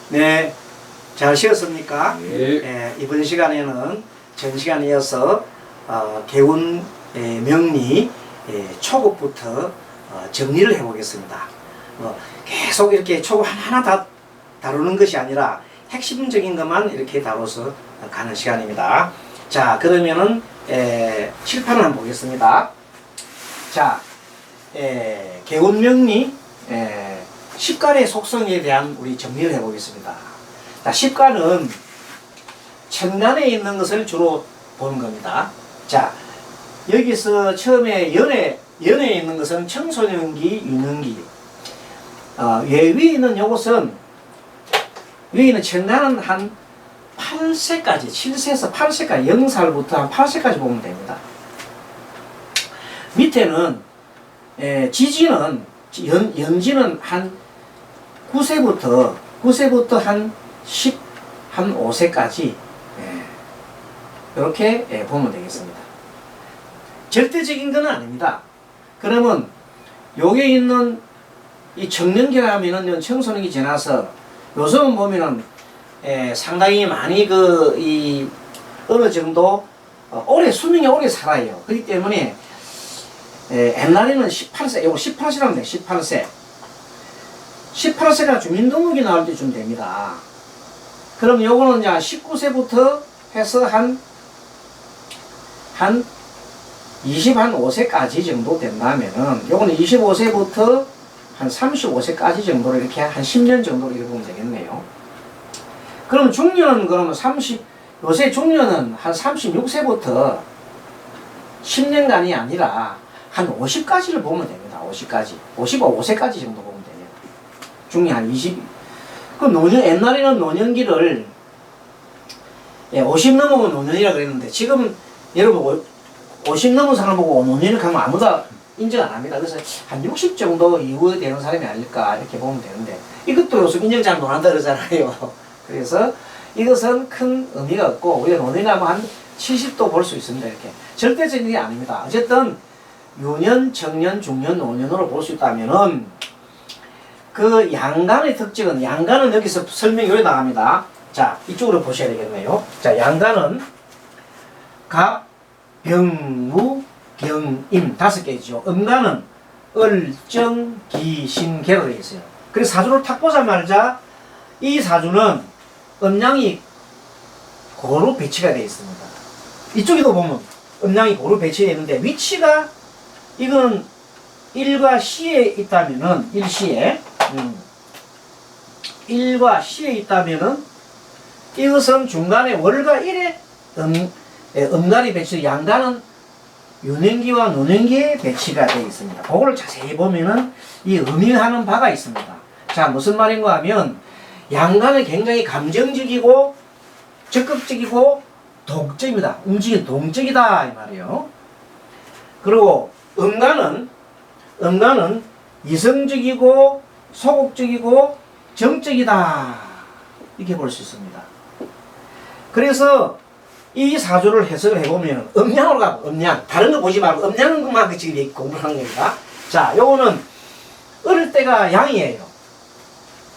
네, 잘 쉬었습니까? 네. 이번 시간에는 전 시간에 이어서 개운 명리 초급부터 정리를 해보겠습니다. 계속 이렇게 초급 하나하나 다 다루는 것이 아니라 핵심적인 것만 이렇게 다뤄서 가는 시간입니다. 자, 그러면은 칠판을 한번 보겠습니다. 자, 개운 명리 십간의 속성에 대한 우리 정리를 해보겠습니다. 자, 십간은 천간에 있는 것을 주로 보는 겁니다. 자, 여기서 처음에 연애에 있는 것은 청소년기, 유년기. 위에 있는 요것은, 위에 있는 천간은 한 8세까지, 7세에서 8세까지, 0살부터 한 8세까지 보면 됩니다. 밑에는, 지지는, 연지는 한 9세부터 한 5세까지, 이렇게 보면 되겠습니다. 절대적인 건 아닙니다. 그러면 여기에 있는 이 청년기라면은 청소년기 지나서 요즘은 보면은 상당히 많이 어느 정도 수명이 오래 살아요. 그렇기 때문에 옛날에는 18세, 요거 18세라면 돼. 18세. 18세가 주민등록이 나올 때쯤 됩니다. 그럼 요거는 이제 19세부터 해서 한 25세까지 정도 된다면은, 요거는 25세부터 한 35세까지 정도로 이렇게 한 10년 정도로 이렇게 보면 되겠네요. 그럼 중년은 그러면 요새 중년은 한 36세부터 10년간이 아니라 한 50까지를 보면 됩니다. 50까지. 55세까지 정도 보면 됩니다. 중년 한 20. 그럼 옛날에는 노년기를 50 넘으면 노년이라 그랬는데, 지금 여러분 50 넘은 사람 보고 노년을 가면 아무도 인정 안 합니다. 그래서 한 60 정도 이후에 되는 사람이 아닐까 이렇게 보면 되는데, 이것도 요즘 인정 잘 못 한다 그러잖아요. 그래서 이것은 큰 의미가 없고, 우리가 노년이라면 한 70도 볼 수 있습니다. 이렇게 절대적인 게 아닙니다. 어쨌든 유년, 청년, 중년, 노년으로 볼 수 있다면은, 그 양간의 특징은, 양간은 여기서 설명이 왜 나갑니다. 자, 이쪽으로 보셔야 되겠네요. 자, 양간은 갑, 병, 무, 경, 임 5개죠. 음간은 을, 정, 기, 신, 개로 되어 있어요. 그래서 사주를 탁 보자마자 이 사주는 음양이 고루 배치가 되어 있습니다. 이쪽에도 보면 음양이 고루 배치되어 있는데, 위치가 이거는 일과 시에 있다면은, 일시에 일과 시에 있다면은, 이것은 중간에 월과 일에 음간이 배치, 양간은 유년기와 노년기에 배치가 되어 있습니다. 그거를 자세히 보면은 이 의미하는 바가 있습니다. 자, 무슨 말인가 하면, 양간은 굉장히 감정적이고 적극적이고 동적입니다. 움직이는 동적이다 이 말이에요. 그리고 음간은 이성적이고 소극적이고 정적이다 이렇게 볼 수 있습니다. 그래서 이 사주를 해석을 해보면 음양으로 가고, 음양 다른 거 보지 말고 음양만 지금 공부하는 겁니다. 자, 요거는 어릴 때가 양이에요.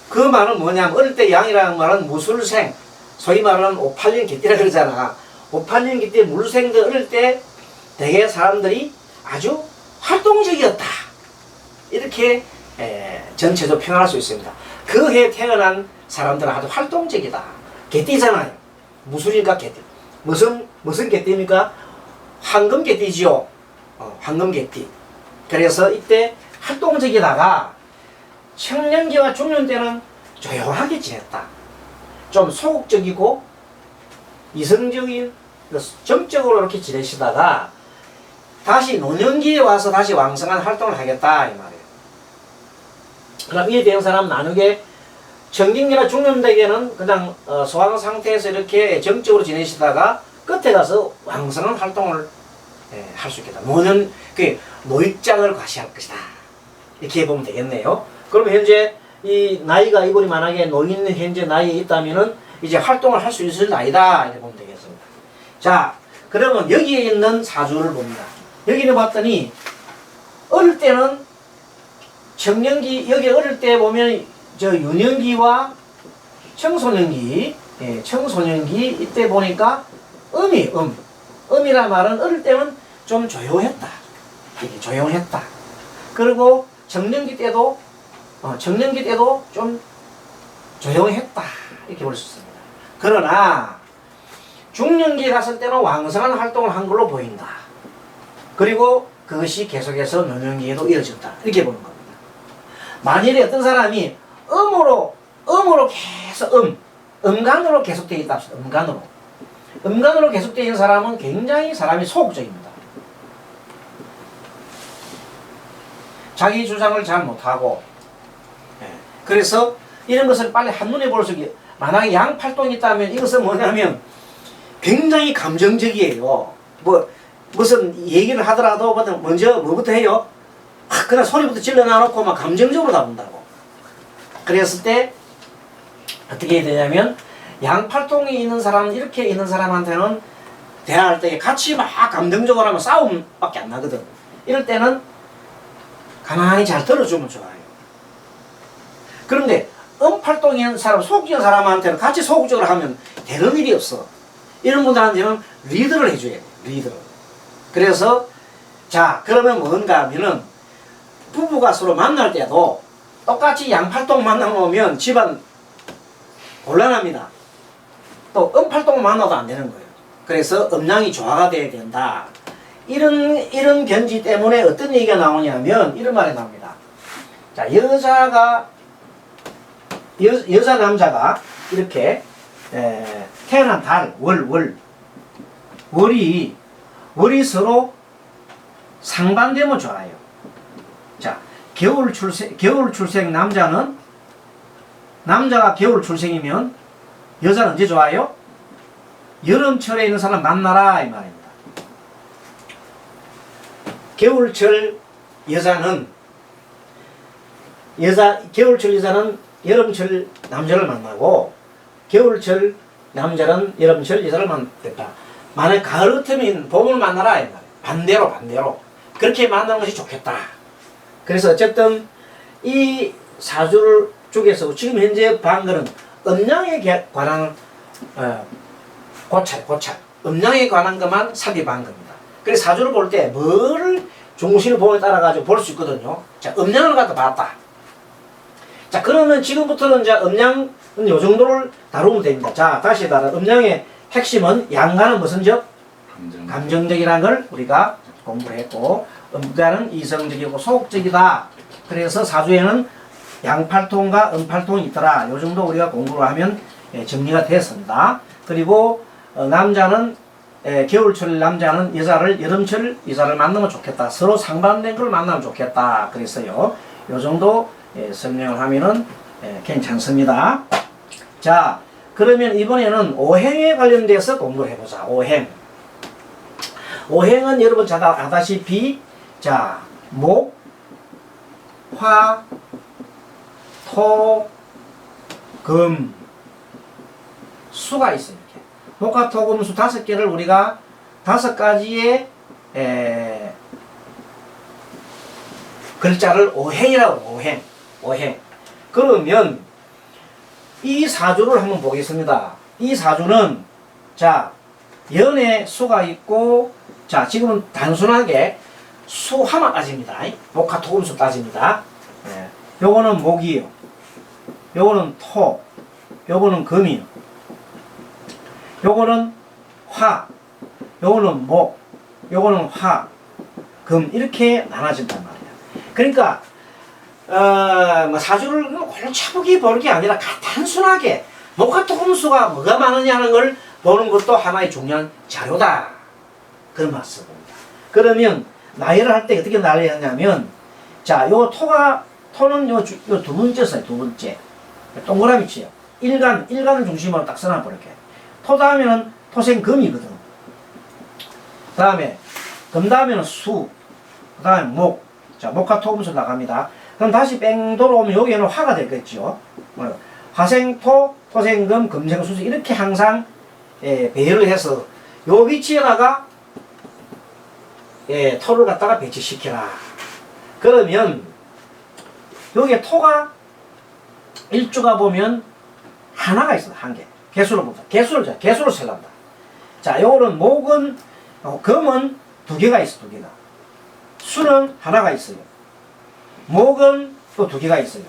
그 말은 뭐냐면, 어릴 때 양이라는 말은 무술생, 소위 말하는 5,8년 개띠라 그러잖아. 5,8년 개띠 물생들 어릴 때 대개 사람들이 아주 활동적이었다 이렇게 전체적으로 평가할 수 있습니다. 그 해에 태어난 사람들은 아주 활동적이다. 개띠잖아요. 무술이니까 개띠. 무슨 개띠입니까? 황금 개띠지요. 황금 개띠. 그래서 이때 활동적이다가 청년기와 중년 때는 조용하게 지냈다. 좀 소극적이고 이성적인 정적으로 이렇게 지내시다가 다시 노년기에 와서 다시 왕성한 활동을 하겠다 이 말이에요. 그럼 이에 대한 사람 나누게, 청진기나 중년대에는 그냥 소강 상태에서 이렇게 정적으로 지내시다가 끝에 가서 왕성한 활동을 할 수 있겠다. 노년, 노익장을 과시할 것이다. 이렇게 보면 되겠네요. 그러면 현재 이 나이가 이분이 만약에 노인 현재 나이에 있다면은 이제 활동을 할 수 있을 나이다 이렇게 보면 되겠습니다. 자, 그러면 여기에 있는 사주를 봅니다. 여기를 봤더니 어릴 때는 청년기, 여기 어릴 때 보면 저 유년기와 청소년기, 청소년기 이때 보니까 음이란 말은 어릴 때는 좀 조용했다. 이게 조용했다. 그리고 청년기 때도 좀 조용했다. 이렇게 볼 수 있습니다. 그러나 중년기에 갔을 때는 왕성한 활동을 한 걸로 보인다. 그리고 그것이 계속해서 노년기에도 이어졌다. 이렇게 보는 겁니다. 만일에 어떤 사람이 음으로 계속 음간으로 계속되어 있다 합시다. 음간으로 계속되어 있는 사람은 굉장히 사람이 소극적입니다. 자기 주장을 잘 못하고, 그래서 이런 것을 빨리 한눈에 볼 수 있게, 만약에 양팔동이 있다면 이것은 뭐냐면 굉장히 감정적이에요. 무슨 얘기를 하더라도 먼저 뭐부터 해요? 그냥 소리부터 질러놔놓고 막 감정적으로 나온다고. 그랬을 때 어떻게 해야 되냐면 양팔동이 있는 사람은 이렇게 있는 사람한테는 대화할 때 같이 막 감정적으로 하면 싸움밖에 안 나거든. 이럴 때는 가만히 잘 들어주면 좋아요. 그런데 음팔동이 있는 사람, 소극적인 사람한테는 같이 소극적으로 하면 되는 일이 없어. 이런 분들한테는 리드를 해줘야 돼. 리드를. 그래서 자, 그러면 뭔가 하면은 부부가 서로 만날 때도 똑같이 양팔동 만나면 집안 곤란합니다. 또 음팔동 만나도 안 되는 거예요. 그래서 음양이 조화가 돼야 된다. 이런 견지 때문에 어떤 얘기가 나오냐면 이런 말이 나옵니다. 자, 여자 남자가 이렇게 태어난 달, 월이 서로 상반되면 좋아요. 자, 겨울 출생 남자가 겨울 출생이면 여자는 언제 좋아요? 여름철에 있는 사람 만나라 이 말입니다. 겨울철 여자는 여름철 남자를 만나고 겨울철 남자는 여름철 여자를 만났다. 만약 가을 같으면 봄을 만나라 이 말이에요. 반대로 그렇게 만나는 것이 좋겠다. 그래서 어쨌든 이 사주를 쪽에서 지금 현재 방거는 음양에 관한 고찰 음양에 관한 것만 삽입한 겁니다. 그래서 사주를 볼 때 뭘 중심을 보에 따라 가지고 볼 수 있거든요. 자, 음양을 갖다 봤다. 자, 그러면 지금부터는 이제 음양은 요 정도를 다루면 됩니다. 자, 다시 말해 음양의 핵심은 양가는 무슨 적? 감정적이라는 걸 우리가 공부를 했고, 음가는 이성적이고 소극적이다. 그래서 사주에는 양팔통과 음팔통이 있더라. 요 정도 우리가 공부를 하면 정리가 됐습니다. 그리고 남자는 겨울철 남자는 여름철 여자를 만나면 좋겠다. 서로 상반된 걸 만나면 좋겠다. 그랬어요. 요 정도 설명을 하면은 괜찮습니다. 자, 그러면 이번에는 오행에 관련돼서 공부를 해보자. 오행은 여러분 잘 아다시피 자, 목, 화, 토, 금, 수가 있어요. 이렇게. 목화, 토, 금, 수 5개를 우리가 5가지의 글자를 오행이라고 오행. 그러면 이 사주를 한번 보겠습니다. 이 사주는 자, 연에 수가 있고 자, 지금은 단순하게 수화만 따집니다. 목화, 토, 금, 수 따집니다. 요거는 목이요. 요거는 토. 요거는 금이요. 요거는 화. 요거는 목. 요거는 화. 금. 이렇게 나눠진단 말이에요. 그러니까 사주를 골치 아프게 보는 게 아니라 단순하게 목화, 토, 금, 수가 뭐가 많으냐는 걸 보는 것도 하나의 중요한 자료다. 그런 말씀입니다. 그러면 나열을 할 때 어떻게 나열해야 하냐면 자, 요 토는 요 두 번째 써요. 두 번째. 동그라미 치요. 일간을 중심으로 딱 써놔 버릴게. 토 다음에는 토생금이거든. 다음에 금 다음에는 수. 그 다음에 목. 자, 목화 토금수 나갑니다. 그럼 다시 뺑 돌아오면 여기에는 화가 되겠죠. 화생토, 토생금, 금생수수 이렇게 항상 배열을 해서 요 위치에다가 토를 갖다가 배치시켜라. 그러면 여기에 토가 일주가 보면 하나가 있어. 한 개. 개수를 세란다. 자, 요거는 목은, 금은 두 개가 있어. 두 개가. 수는 하나가 있어요. 목은 또 두 개가 있어요.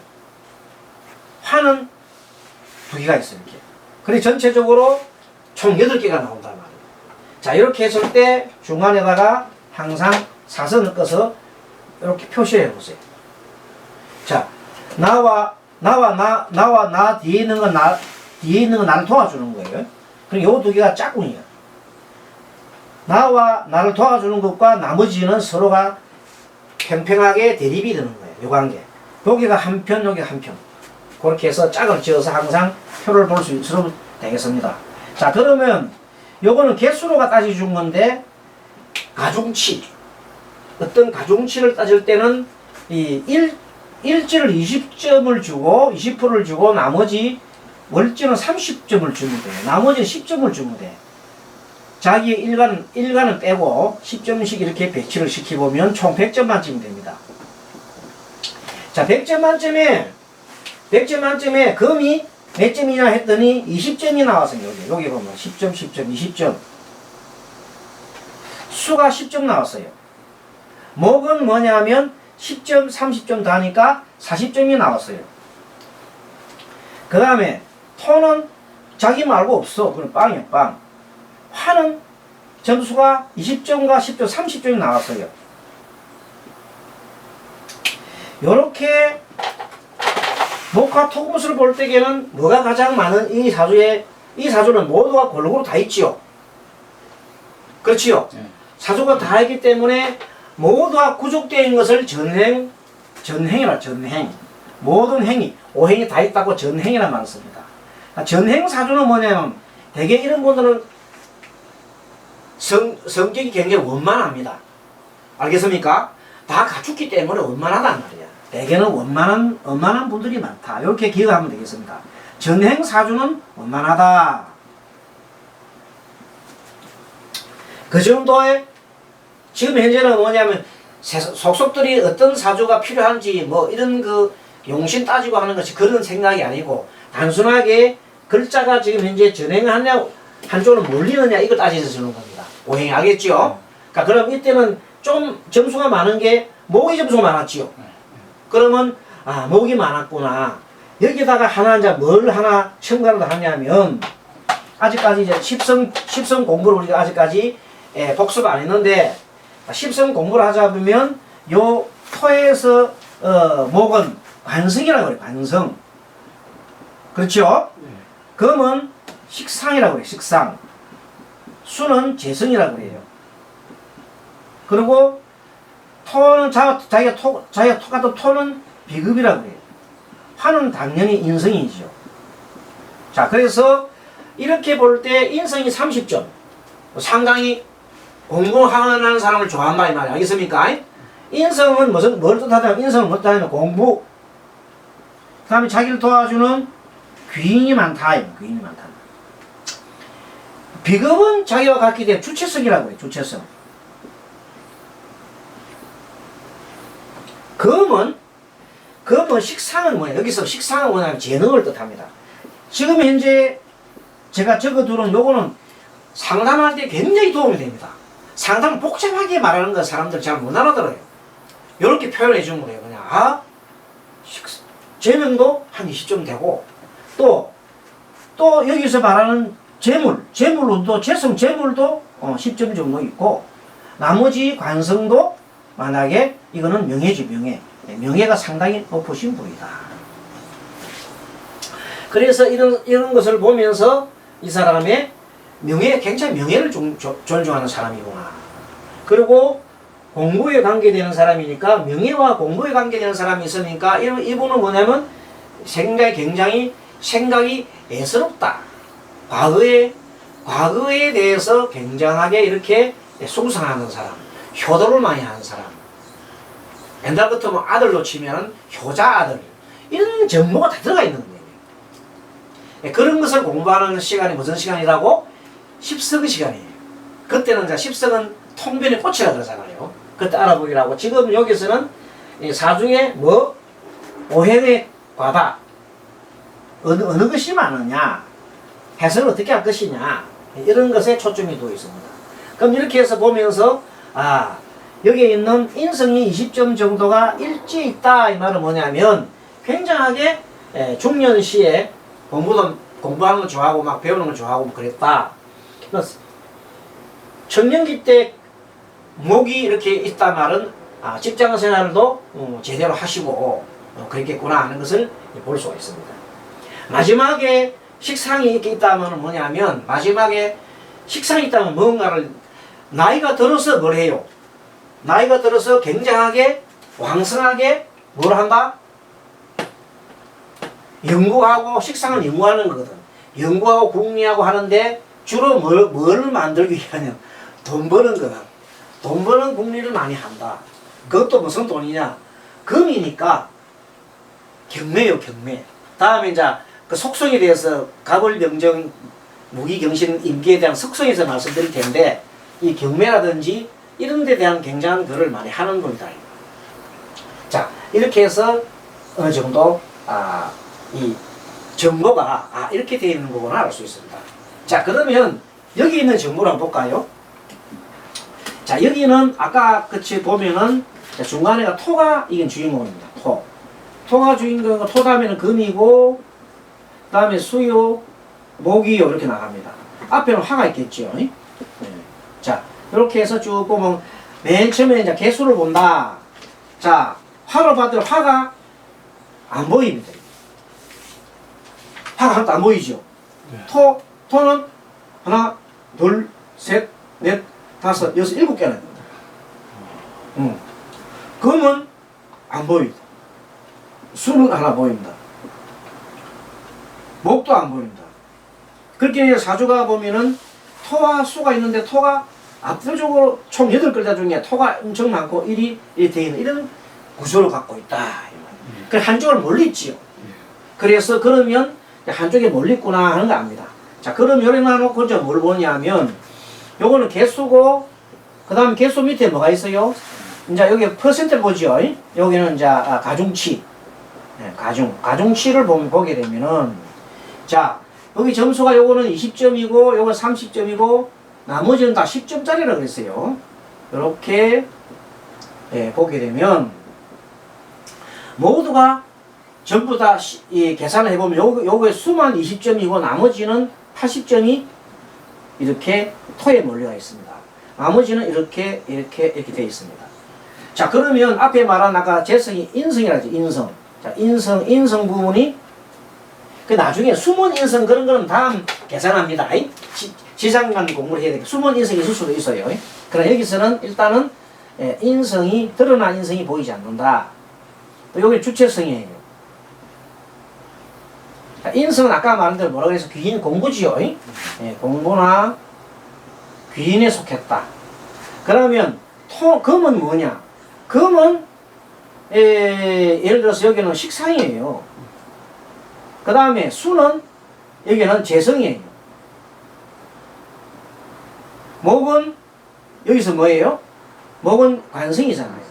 화는 두 개가 있어요. 이렇게. 그래 전체적으로 총 8개가 나온단 말이에요. 자, 이렇게 했을 때 중간에다가 항상 사선을 꺼서 이렇게 표시해 보세요. 자, 나와 나 뒤에 있는 건 나를 도와주는 거예요. 그럼 요 두 개가 짝꿍이에요. 나와 나를 도와주는 것과 나머지는 서로가 평평하게 대립이 되는 거예요. 요 관계. 여기가 한 편, 여기가 한 편. 그렇게 해서 짝을 지어서 항상 표를 볼 수 있으면 되겠습니다. 자, 그러면 요거는 개수로가 따져준 건데, 가중치. 어떤 가중치를 따질 때는 이 일지를 20점을 주고 20%를 주고 나머지 월지는 30점을 주면 돼요. 나머지는 10점을 주면 돼. 자기의 일간은 빼고 10점씩 이렇게 배치를 시켜보면 총 100점 만점이 됩니다. 자, 100점 만점에 금이 몇 점이냐 했더니 20점이 나왔어요. 여기 보면 10점, 10점, 20점. 수가 10점 나왔어요. 목은 뭐냐면 10점, 30점 다니까 40점이 나왔어요. 그 다음에 토는 자기 말고 없어. 그럼 빵이야, 빵. 화는 점수가 20점과 10점, 30점이 나왔어요. 요렇게 목화 토금수를 볼 때에는 뭐가 가장 많은 이 사주는 모두가 골고루 다 있지요. 그렇지요. 사주가 다 있기 때문에 모두가 구족되어 것을 전행이라 전행. 모든 행위, 오행이 다 있다고 전행이라 말을 씁니다. 전행 사주는 뭐냐면 대개 이런 분들은 성격이 굉장히 원만합니다. 알겠습니까? 다 갖췄기 때문에 원만하단 말이야. 대개는 원만한 분들이 많다. 이렇게 기억하면 되겠습니다. 전행 사주는 원만하다. 그 정도의 지금 현재는 뭐냐면 속속들이 어떤 사주가 필요한지 뭐 이런 그 용신 따지고 하는 것이 그런 생각이 아니고 단순하게 글자가 지금 현재 전행하냐 한쪽으로 몰리느냐 이거 따져서 주는 겁니다. 오행이 알겠죠? 그러니까 그럼 이때는 좀 점수가 많은 게 목이 점수가 많았지요. 그러면 아 목이 많았구나. 여기다가 뭘 하나 첨가를 하냐면 아직까지 이제 십성 공부를 우리가 아직까지 복습 안 했는데 십성 공부를 하자 보면 요 토에서 목은 관성이라고 그래요. 관성. 그렇죠? 금은 식상이라고 그래요. 식상. 수는 재성이라고 그래요. 그리고 토는 자기가 똑같은 토는 비급이라고 그래요. 화는 당연히 인성이죠. 자, 그래서 이렇게 볼 때 인성이 30점. 상당히 공부하는 사람을 좋아한다 이 말이야. 알겠습니까? 인성은 뭘 뜻하냐면 인성은 뭘 뜻하냐면 공부. 그 다음에 자기를 도와주는 귀인이 많다. 귀인이 많다. 비급은 자기와 같기 때문에 주체성이라고 해요. 주체성. 금은 식상은 뭐냐? 여기서 식상은 뭐냐면 재능을 뜻합니다. 지금 현재 제가 적어두는 요거는 상담할 때 굉장히 도움이 됩니다. 상담 복잡하게 말하는 거 사람들 잘 못 알아들어요. 이렇게 표현해 주면 그래요. 그냥 재능도 한 20점 되고 또 여기서 말하는 재물로도 재물도 10점 정도 있고 나머지 관성도 만약에 이거는 명예지 명예가 상당히 높으신 분이다. 그래서 이런 것을 보면서 이 사람의 굉장히 명예를 존중하는 사람이구나. 그리고 공부에 관계되는 사람이니까 명예와 공부에 관계되는 사람이 있으니까 이분은 뭐냐면 굉장히 생각이 애스럽다. 과거에 대해서 굉장하게 이렇게 숭상하는 사람, 효도를 많이 하는 사람. 옛날부터 뭐 아들로 치면 효자 아들 이런 정보가 다 들어가 있는 거예요. 그런 것을 공부하는 시간이 무슨 시간이라고? 십석 시간이에요. 그때는 이제 십석은 통변의 꽃이라 그러잖아요. 그때 알아보기라고. 지금 여기서는 사중에 오행의 과다, 어느 것이 많으냐, 해석을 어떻게 할 것이냐, 이런 것에 초점이 두어 있습니다. 그럼 이렇게 해서 보면서 여기에 있는 인성이 20점 정도가 일치해 있다 이 말은 뭐냐면 굉장하게 중년시에 공부하는 거 좋아하고 막 배우는 거 좋아하고 뭐 그랬다. 청년기 때 목이 이렇게 있다 말은 직장 생활도 제대로 하시고 그랬겠구나 하는 것을 볼 수가 있습니다. 마지막에 식상이 이렇게 있다면 뭐냐면 마지막에 식상이 있다면 뭔가를 나이가 들어서 뭘 해요? 나이가 들어서 굉장하게 왕성하게 뭘 한다? 연구하고 식상을 연구하는 거거든. 연구하고 궁리하고 하는데 주로 뭘 만들기 위하냐? 돈 버는 거다. 돈 버는 궁리를 많이 한다. 그것도 무슨 돈이냐? 금이니까 경매요, 경매. 다음에 이제 그 속성에 대해서 가벌명정 무기경신 임기에 대한 속성에서 말씀드릴 텐데 이 경매라든지 이런 데 대한 굉장한 글을 많이 하는 분이다. 자, 이렇게 해서 어느 정도 이 정보가 이렇게 되어 있는 거구나 알 수 있습니다. 자, 그러면 여기 있는 정보를 한번 볼까요? 자, 여기는 아까 같이 보면은 중간에가 토가 이게 주인공입니다. 토가 주인공이고 토 다음에는 금이고 그 다음에 수요, 목이요 이렇게 나갑니다. 앞에는 화가 있겠죠. 네. 자, 이렇게 해서 쭉 보면 맨 처음에 이제 개수를 본다. 자, 화로 봤더니 화가 안 보입니다. 화가 하나도 안 보이죠. 네. 토는 하나, 둘, 셋, 넷, 다섯, 여섯, 일곱 개나 됩니다. 금은 안 보입니다. 수는 하나 보입니다. 목도 안 보입니다. 그렇게 사주가 보면은 토와 수가 있는데 토가 압도적으로 총 8글자 중에 토가 엄청 많고 1이 되어 있는 이런 구조를 갖고 있다. 그래서 한쪽을 멀리 있지요. 그래서 그러면 한쪽에 멀리 있구나 하는 거 압니다. 자, 그럼 요래 놔놓고 이제 뭘 보냐면 요거는 개수고 그 다음 개수 밑에 뭐가 있어요? 이제 여기 퍼센트를 보죠. 여기는 이제 가중치. 네, 가중치를 보게 되면은 자, 여기 점수가 요거는 20점이고 요거는 30점이고 나머지는 다 10점짜리라고 그랬어요. 이렇게 보게 되면 모두가 전부 다 계산을 해보면 요거에 수만 20점이고 나머지는 80점이 이렇게 토에 몰려가 있습니다. 나머지는 이렇게 되어 있습니다. 자, 그러면 앞에 말한 아까 재성이 인성이라 하죠. 인성. 자, 인성 부분이 그 나중에 숨은 인성 그런 거는 다음 계산합니다. 지상관 공부를 해야 되니까 숨은 인성이 있을 수도 있어요. 그러나 여기서는 일단은 인성이 드러난 인성이 보이지 않는다. 또 여기 주체성이에요. 자, 인성은 아까 말한 대로 뭐라고 해서 귀인 공부지요. 공부나 귀인에 속했다. 그러면 금은 뭐냐? 금은 예를 들어서 여기는 식상이에요. 그 다음에 수는 여기는 재성이에요. 목은 여기서 뭐예요? 목은 관성이잖아요.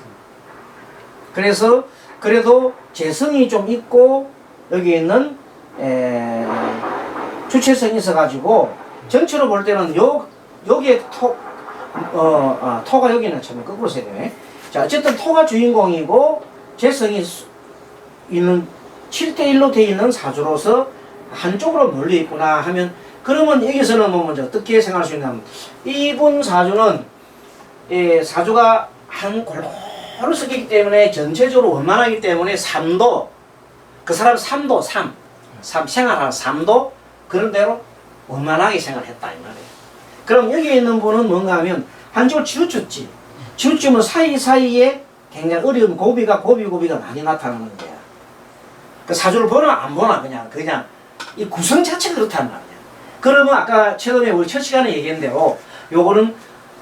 그래서 그래도 재성이 좀 있고 여기 있는 주체성이 있어가지고 전체로 볼 때는 여기에 토가 여기는 처음에 거꾸로 써야 되네. 자, 어쨌든 토가 주인공이고 재성이 있는 7대1로 되어 있는 사주로서 한쪽으로 몰려 있구나 하면 그러면 여기서는 뭐 먼저 어떻게 생각할 수 있냐면 이분 사주는 사주가 한 골고루 섞이기 때문에 전체적으로 원만하기 때문에 3도 그 사람 3도 3 생활하는 3도 그런 대로 원만하게 생활했다 이 말이에요. 그럼 여기 있는 분은 뭔가 하면 한쪽을 치우쳤지. 치우치면 사이사이에 굉장히 어려운 고비가 많이 나타나는 거야. 그 사주를 보나 안 보나 그냥 이 구성 자체가 그렇단 말이야. 그러면 아까 처음에 우리 첫 시간에 얘기한 대로 요거는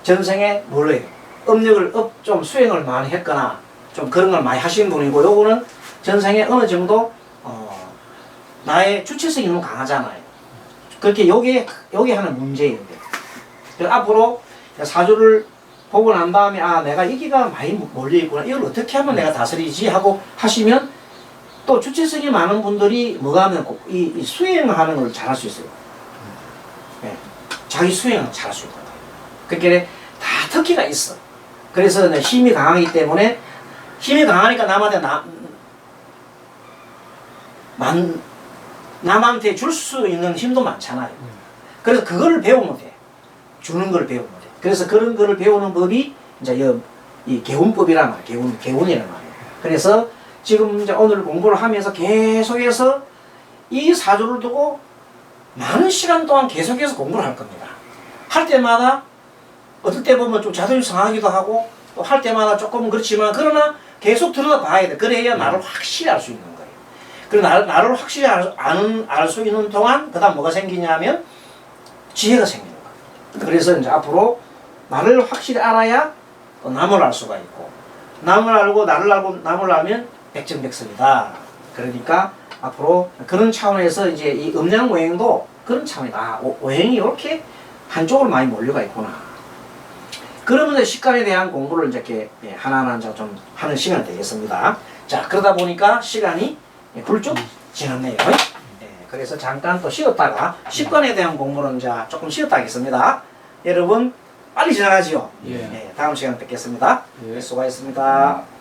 전생에 뭐래요? 업력을 좀 수행을 많이 했거나 좀 그런 걸 많이 하신 분이고 요거는 전생에 어느 정도 나의 주체성이 너무 강하잖아요. 그렇게 요게 하는 문제예요. 그래서 앞으로 사주를 보고 난 다음에 내가 여기가 많이 몰려있구나 이걸 어떻게 하면 내가 다스리지 하고 하시면 또 주체성이 많은 분들이 뭐가 하면 이 수행하는 걸 잘할 수 있어요. 예. 자기 수행을 잘할 수 있거든. 그렇게 다 특기가 있어. 그래서 힘이 강하기 때문에 힘이 강하니까 남한테 줄 수 있는 힘도 많잖아요. 그래서 그거를 배우면 돼. 주는 걸 배우면 돼. 그래서 그런 거를 배우는 법이 이제 이 개운법이란 말이에요. 개운이란 말이에요. 그래서 지금 이제 오늘 공부를 하면서 계속해서 이 사주를 두고 많은 시간 동안 계속해서 공부를 할 겁니다. 할 때마다 어떨 때 보면 좀 자존심 상하기도 하고 또 할 때마다 조금 그렇지만 그러나 계속 들여다봐야 돼. 그래야 나를 확실히 알 수 있는 거예요. 그리고 나를 확실히 알 수 있는 동안 그 다음 뭐가 생기냐면 지혜가 생기는 거예요. 그래서 이제 앞으로 나를 확실히 알아야 또 남을 알 수가 있고 남을 알고 나를 알고 남을 알면 백전백승이다. 그러니까 앞으로 그런 차원에서 이제 이 음양 오행도 그런 차원이다. 아, 오행이 이렇게 한쪽으로 많이 몰려가 있구나. 그러면 식관에 대한 공부를 이제 이렇게 하나하나 좀 하는 시간이 되겠습니다. 자, 그러다 보니까 시간이 훌쩍 지났네요. 그래서 잠깐 또 쉬었다가 식관에 대한 공부는 이제 조금 쉬었다 하겠습니다. 여러분 빨리 지나가지요. 다음 시간에 뵙겠습니다. 수고하셨습니다.